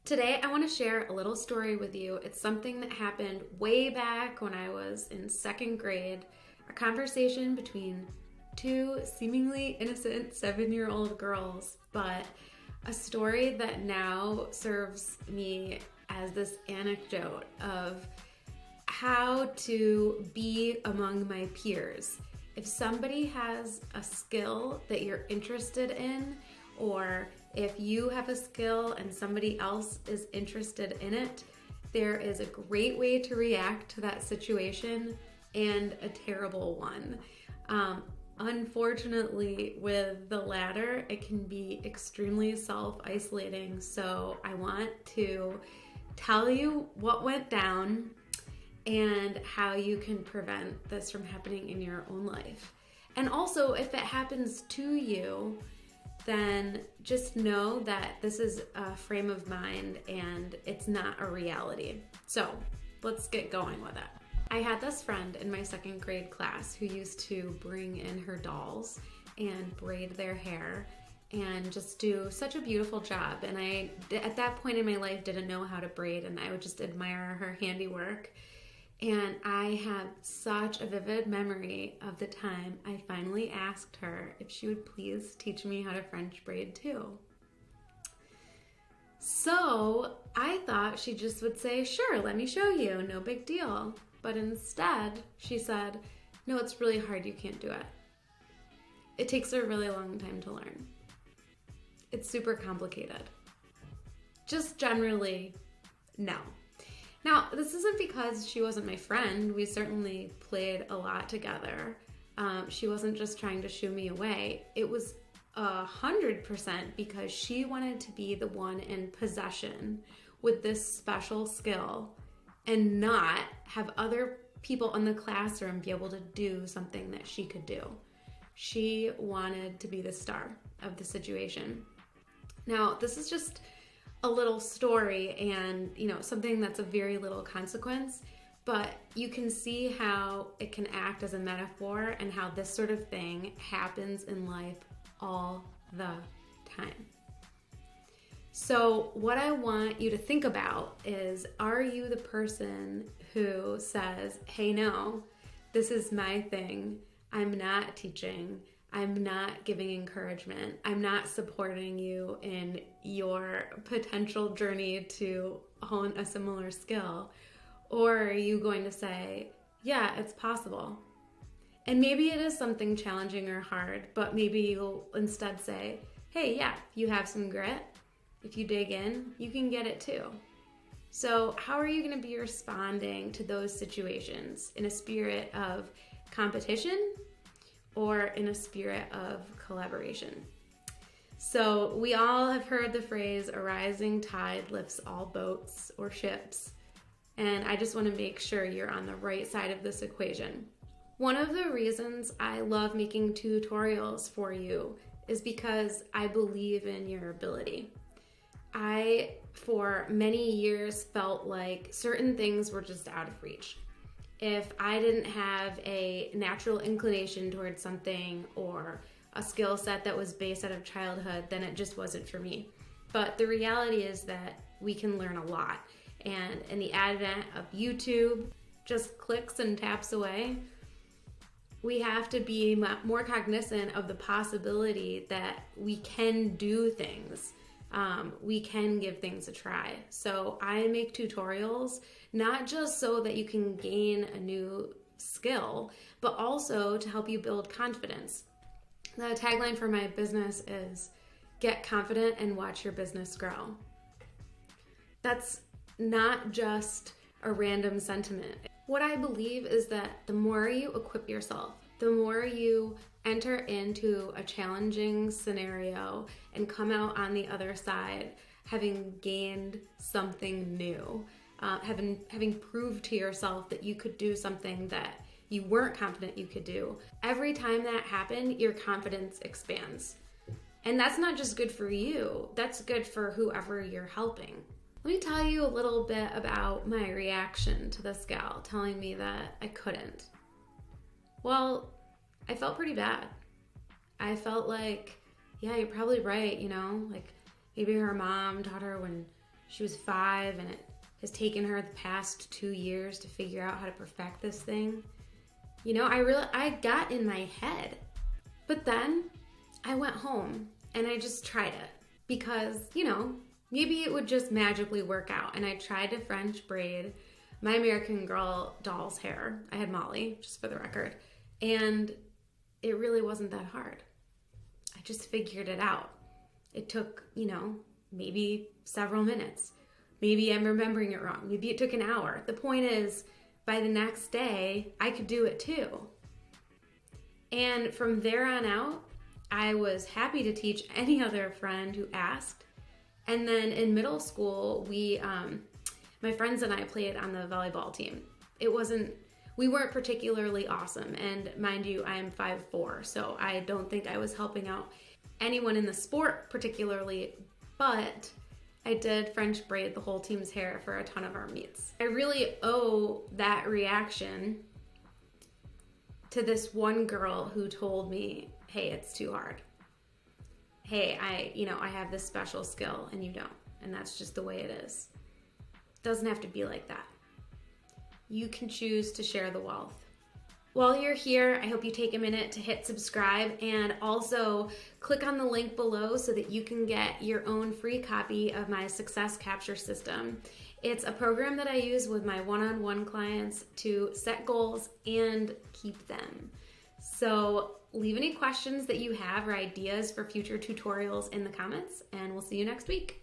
Today, I want to share a little story with you. It's something that happened way back when I was in second grade, a conversation between two seemingly innocent 7-year-old girls, but a story that now serves me as this anecdote of how to be among my peers. If somebody has a skill that you're interested in, or if you have a skill and somebody else is interested in it, there is a great way to react to that situation and a terrible one. Unfortunately, with the latter, it can be extremely self-isolating. So I want to tell you what went down and how you can prevent this from happening in your own life. And also, if it happens to you, then just know that this is a frame of mind and it's not a reality. So let's get going with it. I had this friend in my second grade class who used to bring in her dolls and braid their hair and just do such a beautiful job. And I, at that point in my life, didn't know how to braid, and I would just admire her handiwork. And I have such a vivid memory of the time I finally asked her if she would please teach me how to French braid too. So I thought she just would say, sure, let me show you, no big deal. But instead, she said, no, it's really hard, you can't do it. It takes a really long time to learn. It's super complicated. Just generally, no. Now, this isn't because she wasn't my friend. We certainly played a lot together. She wasn't just trying to shoo me away. It was 100% because she wanted to be the one in possession with this special skill and not have other people in the classroom be able to do something that she could do. She wanted to be the star of the situation. Now, this is just a little story and, something that's a very little consequence, but you can see how it can act as a metaphor and how this sort of thing happens in life all the time. So what I want you to think about is, are you the person who says, hey, no, this is my thing. I'm not teaching. I'm not giving encouragement. I'm not supporting you in your potential journey to hone a similar skill. Or are you going to say, yeah, it's possible? And maybe it is something challenging or hard, but maybe you'll instead say, hey, yeah, if you have some grit, if you dig in, you can get it too. So how are you going to be responding to those situations? In a spirit of competition or in a spirit of collaboration? So we all have heard the phrase, a rising tide lifts all boats or ships. And I just want to make sure you're on the right side of this equation. One of the reasons I love making tutorials for you is because I believe in your ability. I, for many years, felt like certain things were just out of reach. If I didn't have a natural inclination towards something or a skill set that was based out of childhood, then it just wasn't for me. But the reality is that we can learn a lot. And in the advent of YouTube, just clicks and taps away, we have to be more cognizant of the possibility that we can do things. We can give things a try. So I make tutorials not just so that you can gain a new skill, but also to help you build confidence. The tagline for my business is, get confident and watch your business grow. That's not just a random sentiment. What I believe is that the more you equip yourself, the more you enter into a challenging scenario and come out on the other side having gained something new, having proved to yourself that you could do something that you weren't confident you could do. Every time that happened, your confidence expands. And that's not just good for you, that's good for whoever you're helping. Let me tell you a little bit about my reaction to this gal telling me that I couldn't. Well, I felt pretty bad. I felt like, yeah, you're probably right, like maybe her mom taught her when She was 5, and it has taken her the past 2 years to figure out how to perfect this thing. You know, I got in my head. But then I went home and I just tried it because, you know, maybe it would just magically work out. And I tried to French braid my American Girl doll's hair. I had Molly, just for the record. And it really wasn't that hard. I just figured it out. It took, you know, maybe several minutes. Maybe I'm remembering it wrong. Maybe it took an hour. The point is, by the next day, I could do it too. And from there on out, I was happy to teach any other friend who asked. And then in middle school, my friends and I played on the volleyball team. We weren't particularly awesome. And mind you, I am 5'4", so I don't think I was helping out anyone in the sport particularly, but I did French braid the whole team's hair for a ton of our meets. I really owe that reaction to this one girl who told me, hey, it's too hard. Hey, I have this special skill and you don't. And that's just the way it is. It doesn't have to be like that. You can choose to share the wealth. While you're here, I hope you take a minute to hit subscribe and also click on the link below so that you can get your own free copy of my Success Capture System. It's a program that I use with my one-on-one clients to set goals and keep them. So leave any questions that you have or ideas for future tutorials in the comments, and we'll see you next week.